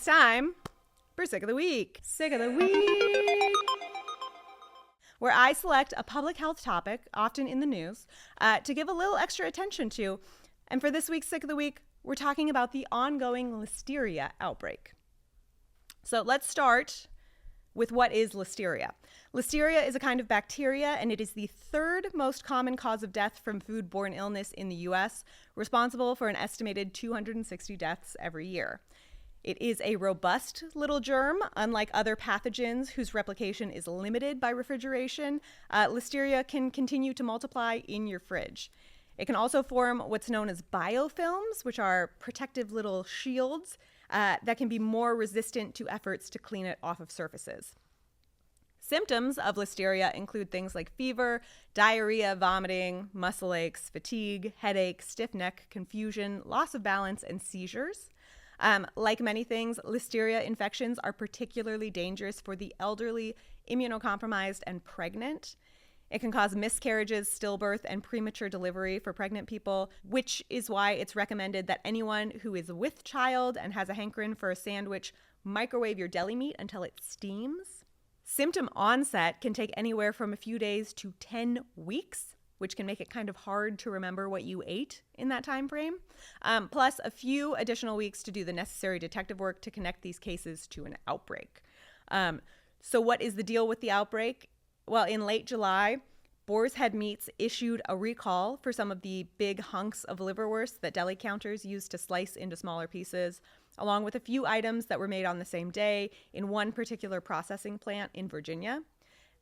it's time for Sick of the Week. Sick of the Week. Where I select a public health topic, often in the news, to give a little extra attention to. And for this week's Sick of the Week, we're talking about the ongoing Listeria outbreak. So let's start with what is Listeria. Listeria is a kind of bacteria, and it is the third most common cause of death from foodborne illness in the U.S., responsible for an estimated 260 deaths every year. It is a robust little germ, unlike other pathogens whose replication is limited by refrigeration. Listeria can continue to multiply in your fridge. It can also form what's known as biofilms, which are protective little shields that can be more resistant to efforts to clean it off of surfaces. Symptoms of Listeria include things like fever, diarrhea, vomiting, muscle aches, fatigue, headache, stiff neck, confusion, loss of balance, and seizures. Like many things, Listeria infections are particularly dangerous for the elderly, immunocompromised, and pregnant. It can cause miscarriages, stillbirth, and premature delivery for pregnant people, which is why it's recommended that anyone who is with child and has a hankering for a sandwich microwave your deli meat until it steams. Symptom onset can take anywhere from a few days to 10 weeks, which can make it kind of hard to remember what you ate in that time frame, plus a few additional weeks to do the necessary detective work to connect these cases to an outbreak. So what is the deal with the outbreak? Well, in late July, Boar's Head Meats issued a recall for some of the big hunks of liverwurst that deli counters use to slice into smaller pieces, along with a few items that were made on the same day in one particular processing plant in Virginia.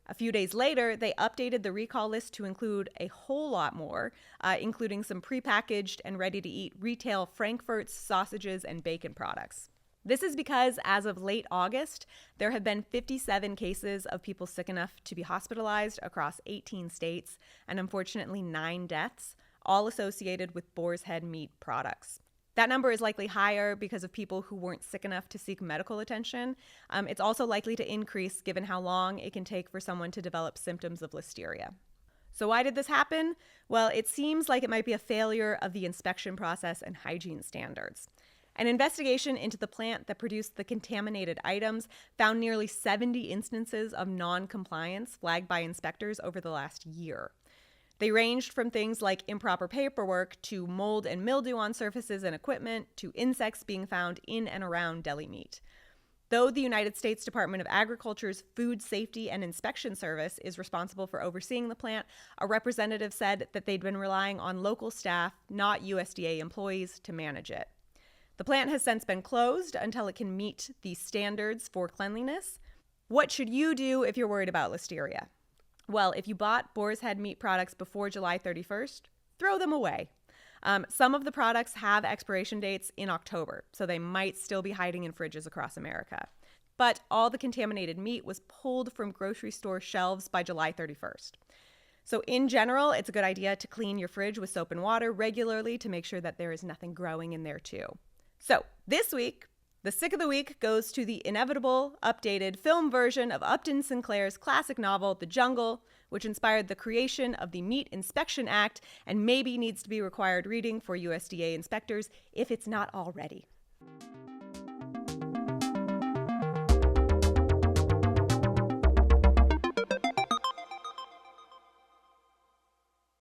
A few days later, they updated the recall list to include a whole lot more, including some prepackaged and ready-to-eat retail frankfurts, sausages, and bacon products. This is because as of late August, there have been 57 cases of people sick enough to be hospitalized across 18 states, and unfortunately 9 deaths, all associated with Boar's Head meat products. That number is likely higher because of people who weren't sick enough to seek medical attention. It's also likely to increase given how long it can take for someone to develop symptoms of Listeria. So why did this happen? Well, it seems like it might be a failure of the inspection process and hygiene standards. An investigation into the plant that produced the contaminated items found nearly 70 instances of non-compliance flagged by inspectors over the last year. They ranged from things like improper paperwork to mold and mildew on surfaces and equipment to insects being found in and around deli meat. Though the United States Department of Agriculture's Food Safety and Inspection Service is responsible for overseeing the plant, a representative said that they'd been relying on local staff, not USDA employees, to manage it. The plant has since been closed until it can meet the standards for cleanliness. What should you do if you're worried about Listeria? Well, if you bought Boar's Head meat products before July 31st, throw them away. Some of the products have expiration dates in October, so they might still be hiding in fridges across America. But all the contaminated meat was pulled from grocery store shelves by July 31st. So in general, it's a good idea to clean your fridge with soap and water regularly to make sure that there is nothing growing in there too. So this week, the Sick of the Week goes to the inevitable, updated film version of Upton Sinclair's classic novel, The Jungle, which inspired the creation of the Meat Inspection Act and maybe needs to be required reading for USDA inspectors if it's not already.